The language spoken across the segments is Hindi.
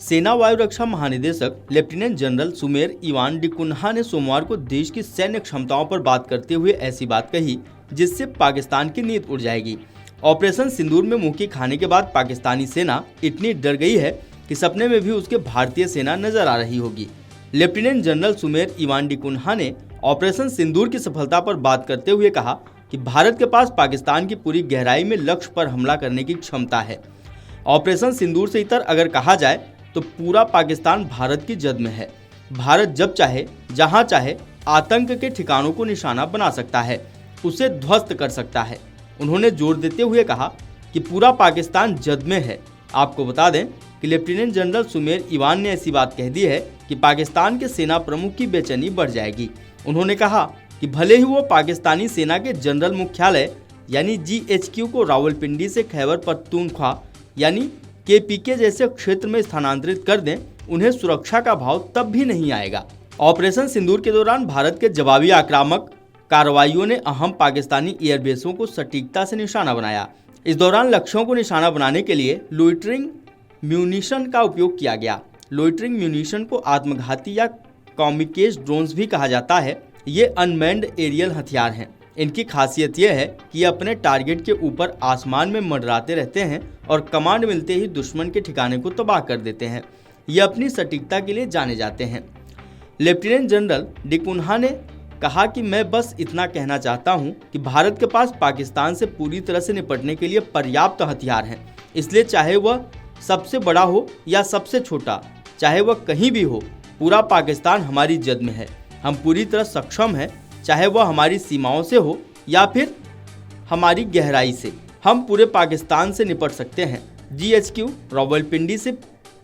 सेना वायु रक्षा महानिदेशक lieutenant general Sumer Ivan D'Cunha ने सोमवार को देश की सैन्य क्षमताओं पर बात करते हुए ऐसी बात कही जिससे पाकिस्तान की नींद उड़ जाएगी। ऑपरेशन सिंदूर में मुंह की खाने के बाद पाकिस्तानी सेना इतनी डर गई है कि सपने में भी उसके भारतीय सेना नजर आ रही होगी। Lieutenant general Sumer Ivan D'Cunha ने ऑपरेशन सिंदूर की सफलता पर बात करते हुए कहा कि भारत के पास पाकिस्तान की पूरी गहराई में लक्ष्य पर हमला करने की क्षमता है। ऑपरेशन सिंदूर से इतर अगर कहा जाए तो पूरा पाकिस्तान भारत की जद में है। भारत जब चाहे जहां चाहे आतंक के ठिकानों को निशाना बना सकता है, उसे ध्वस्त कर सकता है। उन्होंने जोर देते हुए कहा कि पूरा पाकिस्तान जद में है। आपको बता दें कि लेफ्टिनेंट जनरल सुमेर इवान ने ऐसी बात कह दी है कि पाकिस्तान के सेना प्रमुख की बेचैनी बढ़ जाएगी। उन्होंने कहा कि भले ही वो पाकिस्तानी सेना के जनरल मुख्यालय यानी GHQ को रावलपिंडी से खैबर पख्तूनख्वा यानी KPK जैसे क्षेत्र में स्थानांतरित कर दें, उन्हें सुरक्षा का भाव तब भी नहीं आएगा। ऑपरेशन सिंदूर के दौरान भारत के जवाबी आक्रामक कार्रवाइयों ने अहम पाकिस्तानी एयरबेसों को सटीकता से निशाना बनाया। इस दौरान लक्ष्यों को निशाना बनाने के लिए लोइटरिंग म्यूनिशन का उपयोग किया गया। लोइटरिंग म्यूनिशन को आत्मघाती या कामिकेज ड्रोन्स भी कहा जाता है। ये अनमैन्ड एरियल हथियार हैं। इनकी खासियत यह है कि ये अपने टारगेट के ऊपर आसमान में मंडराते रहते हैं और कमांड मिलते ही दुश्मन के ठिकाने को तबाह कर देते हैं। ये अपनी सटीकता के लिए जाने जाते हैं। लेफ्टिनेंट जनरल डिकुन्हा ने कहा कि मैं बस इतना कहना चाहता हूं कि भारत के पास पाकिस्तान से पूरी तरह से निपटने के लिए पर्याप्त हथियार हैं। इसलिए चाहे वह सबसे बड़ा हो या सबसे छोटा, चाहे वह कहीं भी हो, पूरा पाकिस्तान हमारी जद में है। हम पूरी तरह सक्षम हैं, चाहे वह हमारी सीमाओं से हो या फिर हमारी गहराई से। हम पूरे पाकिस्तान से निपट सकते हैं। GHQ रावलपिंडी से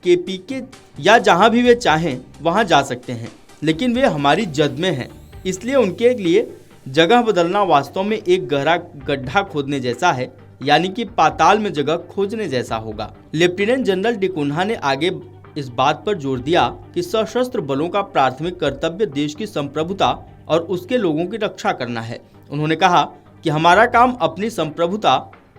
KPK या जहां भी वे चाहें वहां जा सकते हैं, लेकिन वे हमारी जद में हैं। इसलिए उनके लिए जगह बदलना वास्तव में एक गहरा गड्ढा खोदने जैसा है, यानी कि पाताल में जगह खोजने जैसा होगा। लेफ्टिनेंट जनरल डिकुन्हा ने आगे इस बात पर जोर दिया कि सशस्त्र बलों का प्राथमिक कर्तव्य देश की संप्रभुता और उसके लोगों की रक्षा करना है। उन्होंने कहा कि हमारा काम अपनी संप्रभुता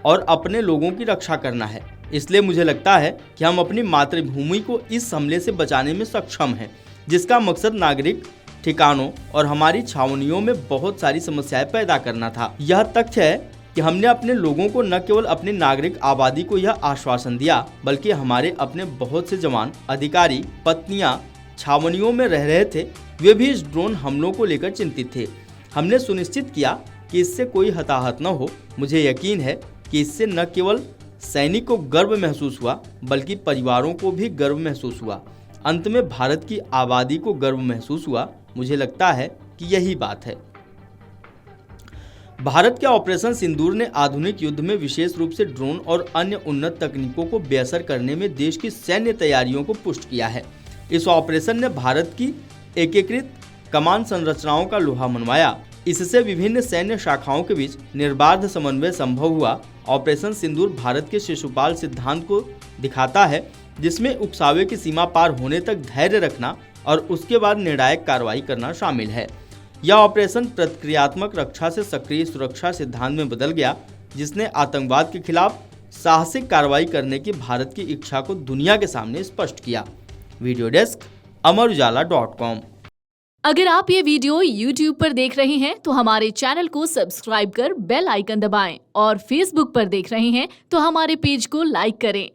और अपने लोगों की रक्षा करना है। इसलिए मुझे लगता है कि हम अपनी मातृभूमि को इस हमले से बचाने में सक्षम हैं, जिसका मकसद नागरिक ठिकानों और हमारी छावनियों में बहुत सारी समस्याएं पैदा करना था। यह तथ्य है कि हमने अपने लोगों को न केवल अपनी नागरिक आबादी को यह आश्वासन दिया, बल्कि हमारे अपने बहुत से जवान, अधिकारी, पत्नियां छावनियों में रह रहे थे। वे भी इस ड्रोन हमलों को लेकर चिंतित थे। हमने सुनिश्चित किया कि इससे कोई हताहत न हो। मुझे यकीन है कि इससे न केवल सैनिक को गर्व महसूस हुआ, बल्कि परिवारों को भी गर्व महसूस हुआ। अंत में भारत की आबादी को गर्व महसूस हुआ। मुझे लगता है कि यही बात है। भारत के ऑपरेशन सिंदूर ने आधुनिक युद्ध में विशेष रूप से ड्रोन और अन्य उन्नत तकनीकों को बेअसर करने में देश की सैन्य तैयारियों को पुष्ट किया है। इस ऑपरेशन ने भारत की एकीकृत कमान संरचनाओं का लोहा मनवाया। इससे विभिन्न सैन्य शाखाओं के बीच निर्बाध समन्वय संभव हुआ। ऑपरेशन सिंदूर भारत के शिशुपाल सिद्धांत को दिखाता है, जिसमें उकसावे की सीमा पार होने तक धैर्य रखना और उसके बाद निर्णायक कार्रवाई करना शामिल है। यह ऑपरेशन प्रतिक्रियात्मक रक्षा से सक्रिय सुरक्षा सिद्धांत में बदल गया, जिसने आतंकवाद के खिलाफ साहसिक कार्रवाई करने की भारत की इच्छा को दुनिया के सामने स्पष्ट किया। Video desk amarujala.com। अगर आप ये वीडियो YouTube पर देख रहे हैं तो हमारे चैनल को सब्सक्राइब कर बेल आइकन दबाएं और Facebook पर देख रहे हैं तो हमारे पेज को लाइक करें।